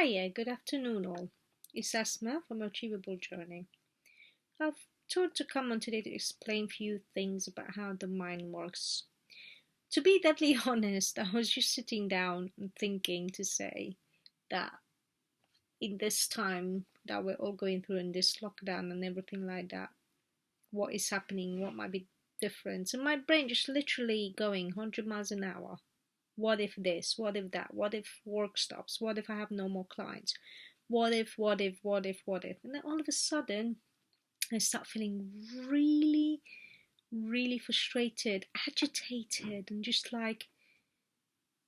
Hiya, good afternoon all. It's Asma from Achievable Journey. I've thought to come on today to explain a few things about how the mind works. To be deadly honest, I was just sitting down and thinking to say that in this time that we're all going through in this lockdown and everything like that, what is happening, what might be different, and my brain just literally going 100 miles an hour. What if this? What if that? What if work stops? What if I have no more clients? What if? And then all of a sudden, I start feeling really, really frustrated, agitated, and just like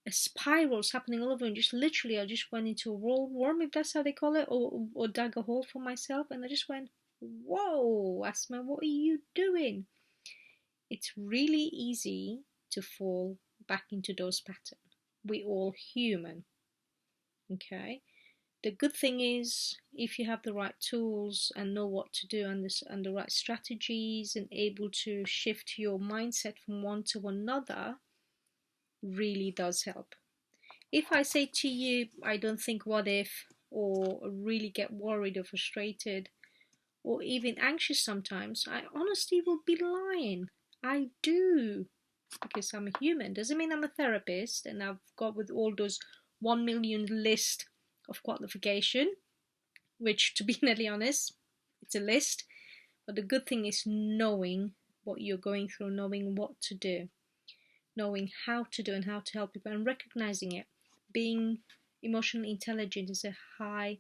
a spiral's happening all over. And just literally, I just went into a worm, if that's how they call it, or dug a hole for myself. And I just went, whoa, Asma, what are you doing? It's really easy to fall back into those patterns. We all human, okay? The good thing is, if you have the right tools and know what to do and the right strategies and able to shift your mindset from one to another, really does help. If I say to you, I don't think what if, or really get worried or frustrated, or even anxious sometimes, I honestly will be lying. I do, because I'm a human. Doesn't mean I'm a therapist and I've got with all those 1 million list of qualification, which, to be nearly honest, it's a list. But the good thing is knowing what you're going through, knowing what to do, knowing how to do and how to help people, and recognizing it. Being emotionally intelligent is a high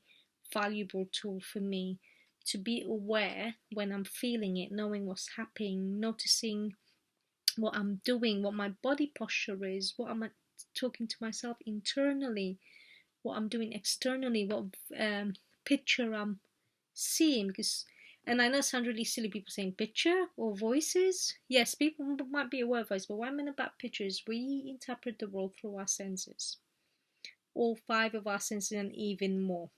valuable tool for me to be aware when I'm feeling it, knowing what's happening, noticing what I'm doing, what my body posture is, what am I talking to myself internally, what I'm doing externally, what picture I'm seeing. Because, and I know it sounds really silly, people saying picture or voices. Yes, people might be aware of voice, but what I mean about pictures, we interpret the world through our senses, all five of our senses and even more.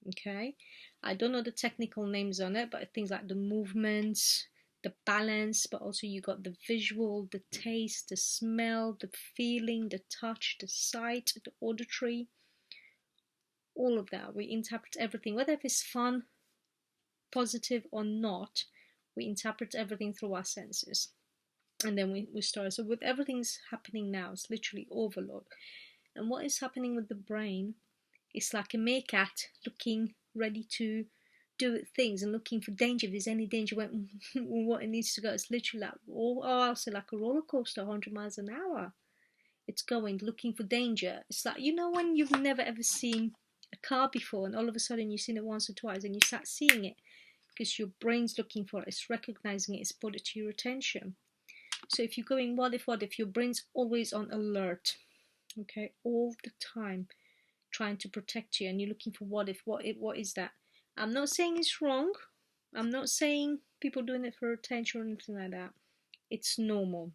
Okay, I don't know the technical names on it, but things like the movements, the balance, but also you got the visual, the taste, the smell, the feeling, the touch, the sight, the auditory, all of that. We interpret everything, whether it's fun, positive or not. We interpret everything through our senses, and then we start. So with everything's happening now, it's literally overload. And what is happening with the brain, it's like a meerkat looking ready to do things and looking for danger. If there's any danger, when what it needs to go, it's literally like, I'll say like a roller coaster, 100 miles an hour. It's going looking for danger. It's like, you know, when you've never ever seen a car before, and all of a sudden you've seen it once or twice, and you start seeing it because your brain's looking for it, it's recognizing it, it's put it to your attention. So if you're going what if, your brain's always on alert, okay, all the time, trying to protect you, and you're looking for what if, what is that? I'm not saying it's wrong. I'm not saying people doing it for attention or anything like that. It's normal.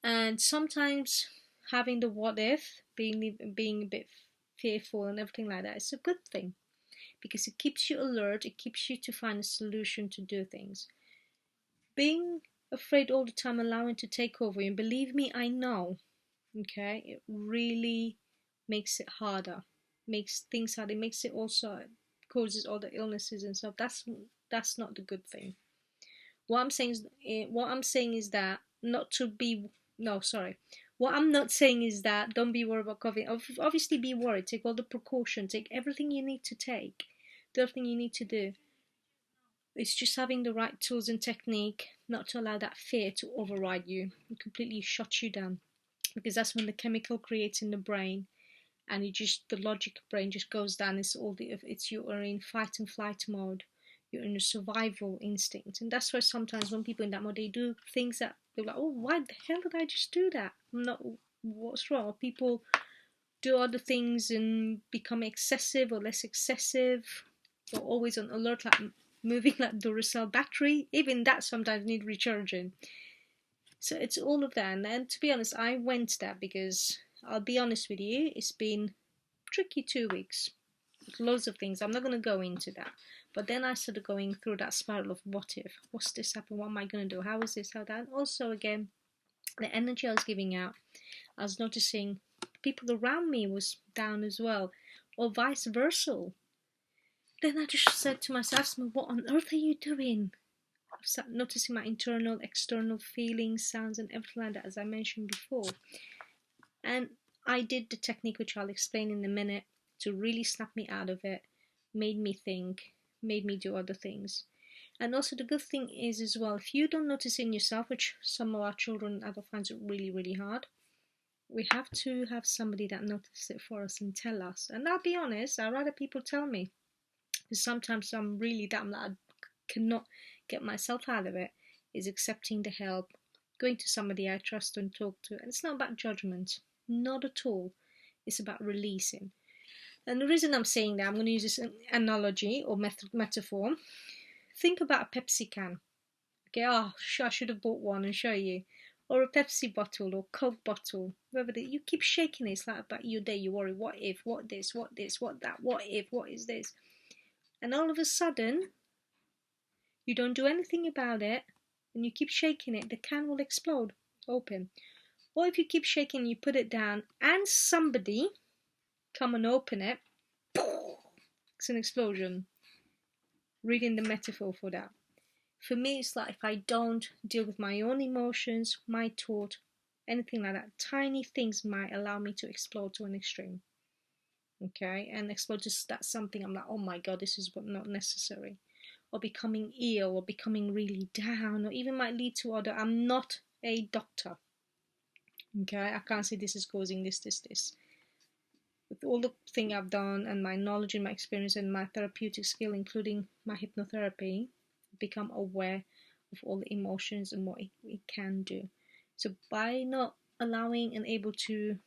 And sometimes having the what if, being a bit fearful and everything like that, it's a good thing because it keeps you alert. It keeps you to find a solution to do things. Being afraid all the time, allowing to take over you, and believe me, I know, okay, it really makes it harder, makes things harder. It makes it also causes all the illnesses and stuff. That's not the good thing. What I'm saying is that not to be no sorry. What I'm not saying is that don't be worried about COVID. Obviously, be worried. Take all the precautions. Take everything you need to take. Do everything you need to do. It's just having the right tools and technique, not to allow that fear to override you and completely shut you down, because that's when the chemical creates in the brain, and the logic brain just goes down. You're in fight and flight mode. You're in a survival instinct, and that's why sometimes when people in that mode, they do things that they're like, oh, why the hell did I just do that? What's wrong? Or people do other things and become excessive or less excessive, or always on alert, like moving like Duracell battery. Even that sometimes need recharging. So it's all of that. And to be honest, I went there because I'll be honest with you, it's been tricky 2 weeks. Loads of things. I'm not going to go into that. But then I started going through that spiral of what if? What's this happen? What am I going to do? How is this? How that? Also, again, the energy I was giving out, I was noticing people around me was down as well. or vice versa. Then I just said to myself, what on earth are you doing? I've started noticing my internal, external feelings, sounds, and everything like that, as I mentioned before. And I did the technique, which I'll explain in a minute, to really snap me out of it, made me think, made me do other things. And also the good thing is as well, if you don't notice in yourself, which some of our children and adults find it really, really hard, we have to have somebody that notices it for us and tell us. And I'll be honest, I'd rather people tell me. Because sometimes I'm really damn that I cannot get myself out of it, is accepting the help, going to somebody I trust and talk to. And it's not about judgment, not at all. It's about releasing. And the reason I'm saying that, I'm going to use this analogy or metaphor. Think about a Pepsi can. Okay, I should have bought one and show you. Or a Pepsi bottle or Coke bottle. Whatever you keep shaking it, it's like about your day. You worry, what if, what this, what that, what if, what is this? And all of a sudden, you don't do anything about it, and you keep shaking it, the can will explode, open. Or if you keep shaking, you put it down, and somebody come and open it, it's an explosion. Reading the metaphor for that. For me, it's like if I don't deal with my own emotions, my thought, anything like that, tiny things might allow me to explode to an extreme. Okay, and explode just that's something I'm like, oh my god, this is not necessary. Or becoming ill, or becoming really down, or even might lead to other. I'm not a doctor. Okay, I can't say this is causing this. With all the thing I've done and my knowledge and my experience and my therapeutic skill, including my hypnotherapy, I've become aware of all the emotions and what it can do. So by not allowing and able to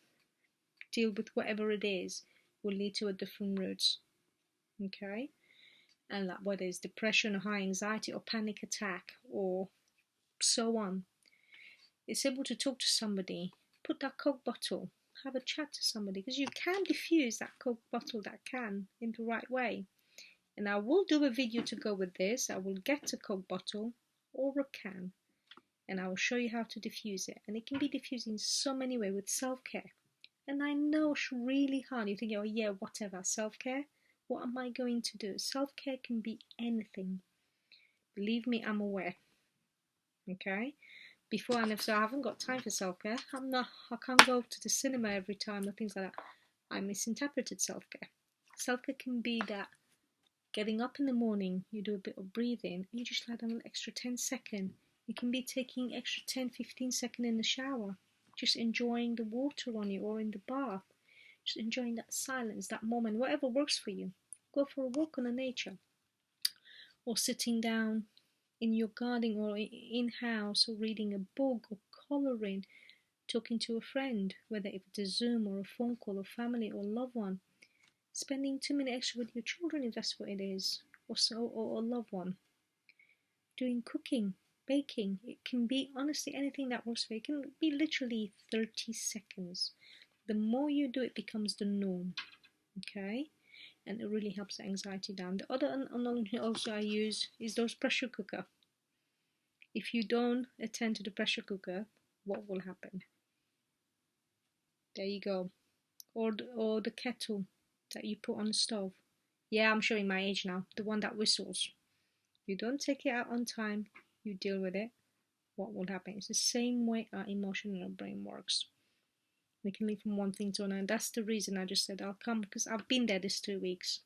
deal with whatever it is, will lead to a different routes. Okay, and like whether it's depression or high anxiety or panic attack or so on, it's able to talk to somebody, put that Coke bottle, have a chat to somebody, because you can diffuse that Coke bottle, that can, in the right way. And I will do a video to go with this. I will get a Coke bottle or a can, and I will show you how to diffuse it. And it can be diffused in so many ways with self-care. And I know it's really hard. You think, oh yeah, whatever, self-care. What am I going to do? Self-care can be anything. Believe me, I'm aware. Okay? Before I never, so I haven't got time for self-care. I can't go to the cinema every time or things like that. I misinterpreted self-care. Self-care can be that getting up in the morning, you do a bit of breathing, and you just let them an extra 10 seconds. You can be taking extra 10-15 seconds in the shower, just enjoying the water on you or in the bath, just enjoying that silence, that moment, whatever works for you. Go for a walk on the nature, or sitting down in your garden or in-house, or reading a book or coloring, talking to a friend, whether it's a Zoom or a phone call, or family or loved one, spending 2 minutes extra with your children if that's what it is, or a loved one, doing cooking, baking. It can be honestly anything that works for you. It can be literally 30 seconds. The more you do, it becomes the norm. Okay, and it really helps the anxiety down. The other analogy also I use is those pressure cooker. If you don't attend to the pressure cooker, what will happen? There you go. Or the kettle that you put on the stove. Yeah, I'm showing my age now. The one that whistles. You don't take it out on time, you deal with it, what will happen? It's the same way our emotional brain works. We can leave from one thing to another. And that's the reason I just said I'll come, because I've been there this 2 weeks.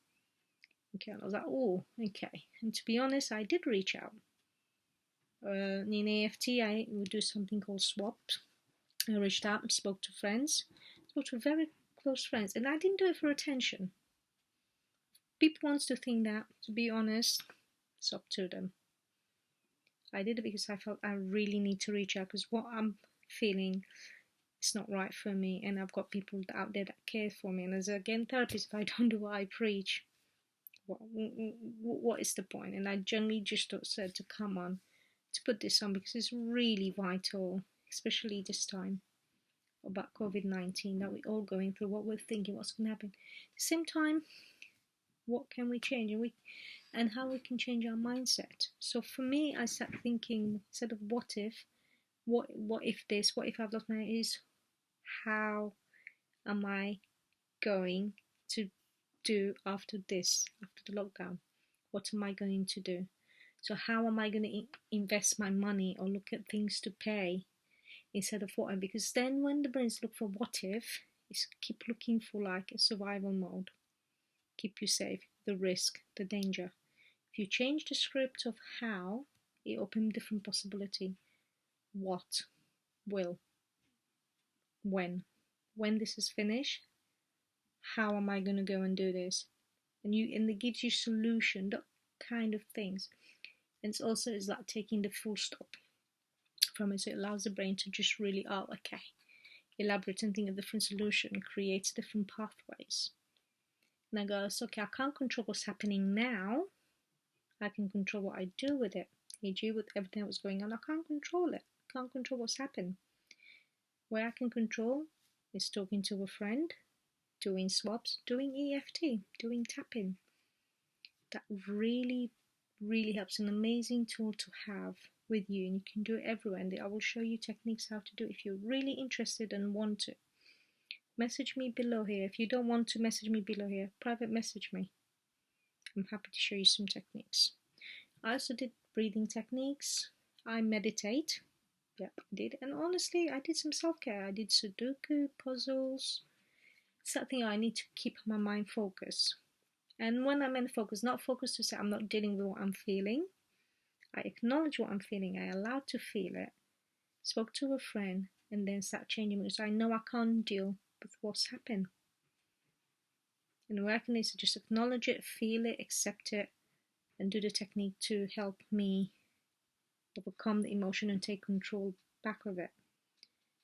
Okay, and I was like, oh, okay. And to be honest, I did reach out. In AFT, I would do something called swaps. I reached out and spoke to friends, spoke to very close friends, and I didn't do it for attention. People want to think that, to be honest, it's up to them. I did it because I felt I really need to reach out, because what I'm feeling is not right for me, and I've got people out there that care for me. And as again therapist, if I don't do what I preach, what is the point? And I generally just said to come on, to put this on, because it's really vital, especially this time about COVID-19 that we're all going through, what we're thinking, what's going to happen. At the same time, what can we change, and how we can change our mindset. So for me, I sat thinking, instead of what if this, what if I've lost my, is how am I going to do after this, after the lockdown? What am I going to do? So how am I going to invest my money or look at things to pay instead of what? Because then when the brains look for what if, it's keep looking for like a survival mode. Keep you safe, the risk, the danger. If you change the script of how, it opens different possibility. What, will, when this is finished, how am I going to go and do this? And it gives you solution, that kind of things. And it's also is like taking the full stop from it, so it allows the brain to just really, oh, okay, elaborate and think of different solution, creates different pathways. And I go, so okay, I can't control what's happening now. I can control what I do with it. E.g., with everything that was going on, I can't control it. I can't control what's happened. Where I can control is talking to a friend, doing swaps, doing EFT, doing tapping. That really, really helps. An amazing tool to have with you, and you can do it everywhere. And I will show you techniques how to do it if you're really interested and want to. Message me below here. If you don't want to message me below here, private message me. I'm happy to show you some techniques. I also did breathing techniques. I meditate. Yep, I did. And honestly, I did some self-care. I did Sudoku, puzzles. Something I need to keep my mind focused. And when I meant focus, not focus to say I'm not dealing with what I'm feeling. I acknowledge what I'm feeling. I allowed to feel it. Spoke to a friend and then start changing it. So I know I can't deal with what's happened. And where I can is to just acknowledge it, feel it, accept it, and do the technique to help me overcome the emotion and take control back of it.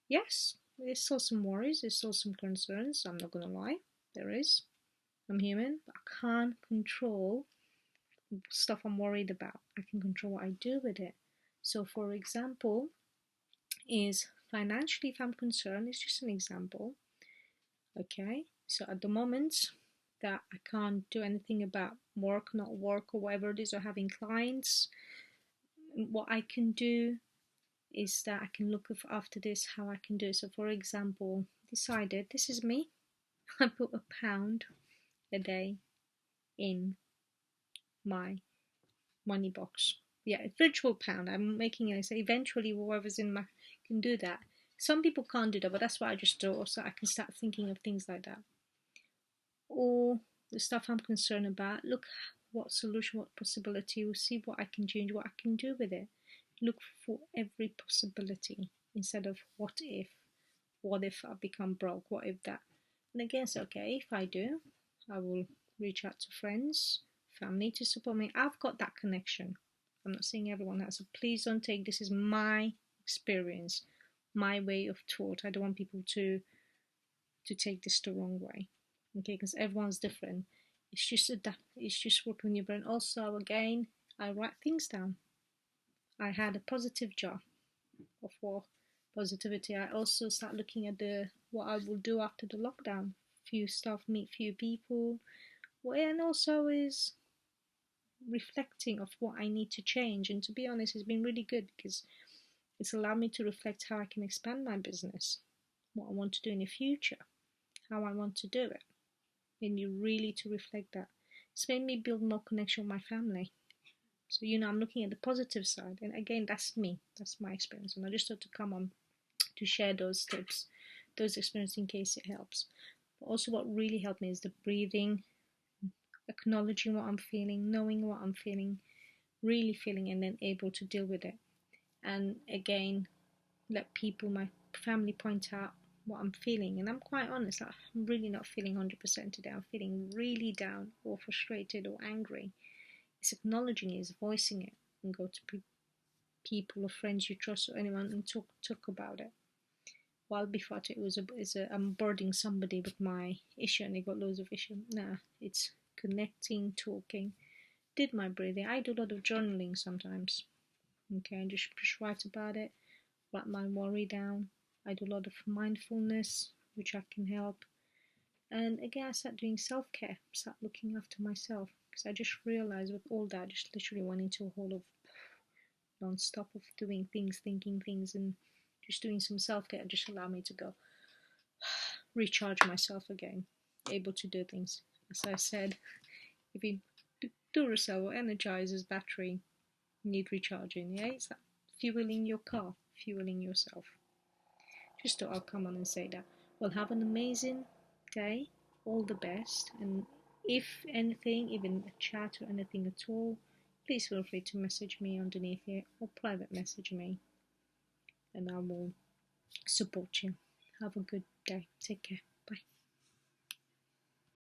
Yes, there's still some worries, there's still some concerns, I'm not gonna lie, there is. I'm human, but I can't control stuff I'm worried about. I can control what I do with it. So for example, is financially, if I'm concerned, it's just an example. Okay, so at the moment that I can't do anything about work, not work, or whatever it is, or having clients, what I can do is that I can look after this, how I can do it. So for example, decided, this is me, I put £1 a day in my money box. Yeah, virtual pound. I'm making it so eventually whoever's in my can do that. Some people can't do that, but that's what I just do, so I can start thinking of things like that. Or the stuff I'm concerned about, look what solution, what possibility, we'll see what I can change, what I can do with it. Look for every possibility instead of what if I become broke, what if that. And again, it's okay, if I do, I will reach out to friends, family to support me. I've got that connection. I'm not saying everyone has, so please don't take this as my experience, my way of thought. I don't want people to take this the wrong way, okay, because everyone's different. It's just working on your brain. Also, again, I write things down. I had a positive jar of what positivity. I also start looking at what I will do after the lockdown. Few stuff, meet few people, and also is reflecting of what I need to change. And to be honest, it's been really good because it's allowed me to reflect how I can expand my business, what I want to do in the future, how I want to do it. And you really to reflect that. It's made me build more connection with my family. So, I'm looking at the positive side. And again, that's me. That's my experience. And I just thought to come on to share those tips, those experiences in case it helps. But also what really helped me is the breathing, acknowledging what I'm feeling, knowing what I'm feeling, really feeling, and then able to deal with it. And again, let people, my family, point out what I'm feeling. And I'm quite honest, I'm really not feeling 100% today. I'm feeling really down or frustrated or angry. It's acknowledging it, it's voicing it, and go to people or friends you trust or anyone and talk about it. While before it was I'm boarding somebody with my issue and they got loads of issue. Nah, it's connecting, talking. Did my breathing. I do a lot of journaling sometimes. Okay, just write about it, write my worry down. I do a lot of mindfulness, which I can help. And again, I start doing self-care, start looking after myself, because I just realized with all that, I just literally went into a hole of non-stop of doing things, thinking things, and just doing some self-care just allowed me to go recharge myself again, able to do things. as I said, even Duracell or Energizer's battery need recharging. Yeah, it's like fueling your car, fueling yourself. Just thought I'll come on and say that. Well, have an amazing day. All the best. And if anything, even a chat or anything at all, please feel free to message me underneath here or private message me, and I will support you. Have a good day. Take care. Bye.